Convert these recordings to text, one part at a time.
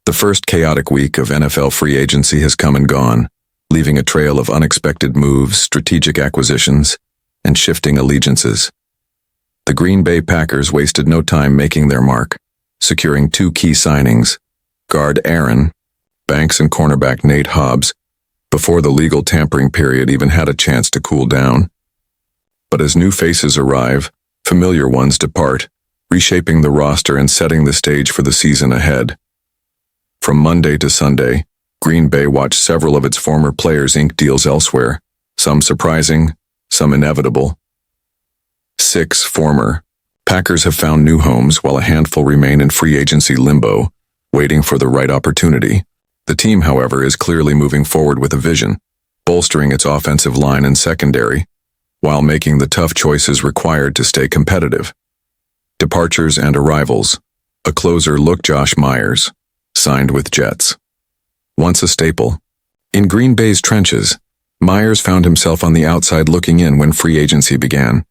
The first chaotic week of NFL free agency has come and gone, leaving a trail of unexpected moves, strategic acquisitions, and shifting allegiances. The Green Bay Packers wasted no time making their mark, securing two key signings, guard Aaron Banks and cornerback Nate Hobbs, before the legal tampering period even had a chance to cool down. But as new faces arrive, familiar ones depart, reshaping the roster and setting the stage for the season ahead. From Monday to Sunday, Green Bay watched several of its former players ink deals elsewhere, some surprising, some inevitable. 6 former Packers have found new homes while a handful remain in free agency limbo, waiting for the right opportunity. The team, however, is clearly moving forward with a vision, bolstering its offensive line and secondary, while making the tough choices required to stay competitive. Departures and arrivals. A closer look Josh Myers, signed with Jets. Once a staple. In Green Bay's trenches, Myers found himself on the outside looking in when free agency began.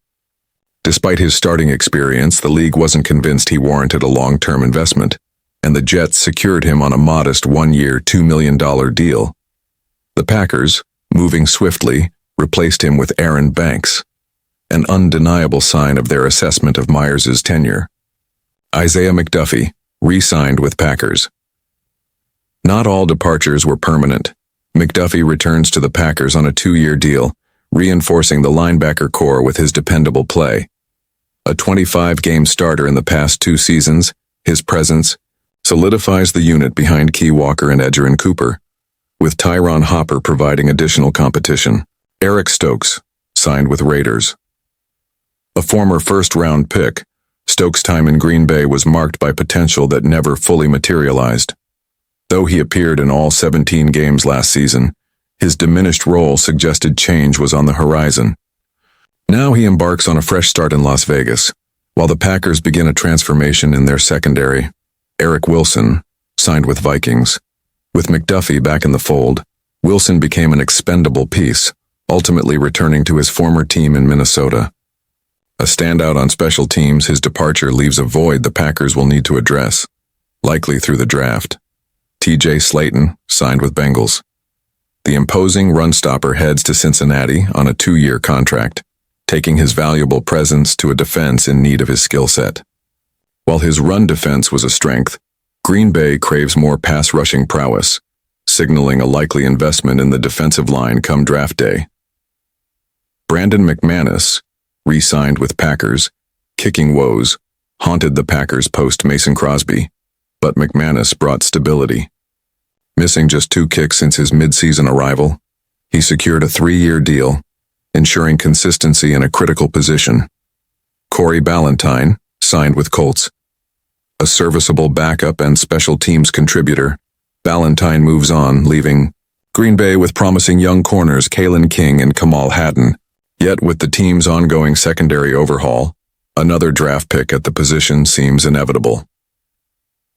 Despite his starting experience, the league wasn't convinced he warranted a long-term investment, and the Jets secured him on a modest one-year, $2 million deal. The Packers, moving swiftly, replaced him with Aaron Banks, an undeniable sign of their assessment of Myers' tenure. Isaiah McDuffie, re-signed with Packers. Not all departures were permanent. McDuffie returns to the Packers on a 2-year deal, reinforcing the linebacker core with his dependable play. A 25-game starter in the past 2 seasons, his presence solidifies the unit behind Key Walker and Edgerrin Cooper, with Tyron Hopper providing additional competition. Eric Stokes, signed with Raiders. A former first-round pick, Stokes' time in Green Bay was marked by potential that never fully materialized. Though he appeared in all 17 games last season, his diminished role suggested change was on the horizon. Now he embarks on a fresh start in Las Vegas, while the Packers begin a transformation in their secondary. Eric Wilson, signed with Vikings. With McDuffie back in the fold, Wilson became an expendable piece, ultimately returning to his former team in Minnesota. A standout on special teams, his departure leaves a void the Packers will need to address, likely through the draft. TJ Slayton, signed with Bengals. The imposing run-stopper heads to Cincinnati on a 2-year contract, taking his valuable presence to a defense in need of his skill set. While his run defense was a strength, Green Bay craves more pass-rushing prowess, signaling a likely investment in the defensive line come draft day. Brandon McManus, re-signed with Packers, kicking woes, haunted the Packers post-Mason Crosby, but McManus brought stability. Missing just 2 kicks since his mid-season arrival, he secured a 3-year deal, ensuring consistency in a critical position. Corey Ballentine, signed with Colts. A serviceable backup and special teams contributor, Ballentine moves on, leaving Green Bay with promising young corners Kalen King and Kamal Hadden. Yet with the team's ongoing secondary overhaul, another draft pick at the position seems inevitable.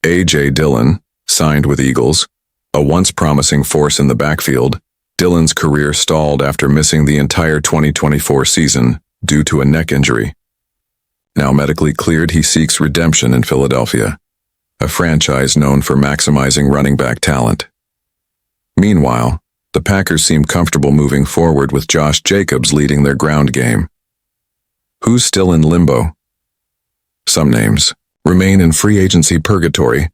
A.J. Dillon, signed with Eagles. A once promising force in the backfield, Dillon's career stalled after missing the entire 2024 season due to a neck injury. Now medically cleared, he seeks redemption in Philadelphia, a franchise known for maximizing running back talent. Meanwhile, the Packers seem comfortable moving forward with Josh Jacobs leading their ground game. Who's still in limbo? Some names remain in free agency purgatory,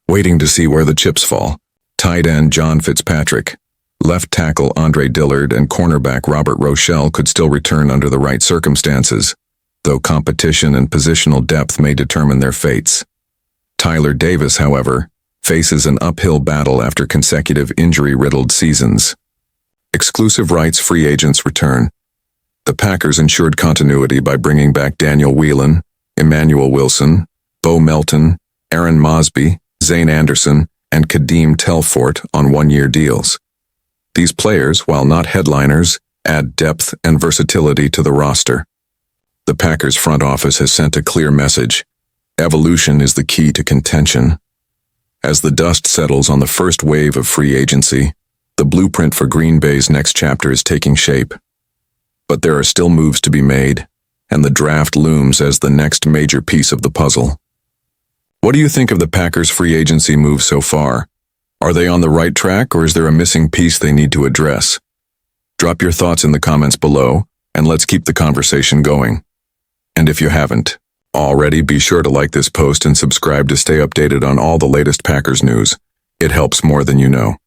waiting to see where the chips fall. Tight end John Fitzpatrick, left tackle Andre Dillard, and cornerback Robert Rochelle could still return under the right circumstances, though competition and positional depth may determine their fates. Tyler Davis, however, faces an uphill battle after consecutive injury-riddled seasons. Exclusive rights free agents return. The Packers ensured continuity by bringing back Daniel Whelan, Emmanuel Wilson, Bo Melton, Aaron Mosby, Zane Anderson, and Kadeem Telfort on 1-year deals. These players, while not headliners, add depth and versatility to the roster. The Packers front office has sent a clear message. Evolution is the key to contention. As the dust settles on the first wave of free agency, the blueprint for Green Bay's next chapter is taking shape. But there are still moves to be made, and the draft looms as the next major piece of the puzzle. What do you think of the Packers' free agency move so far? Are they on the right track, or is there a missing piece they need to address? Drop your thoughts in the comments below, and let's keep the conversation going. And if you haven't already, be sure to like this post and subscribe to stay updated on all the latest Packers news. It helps more than you know.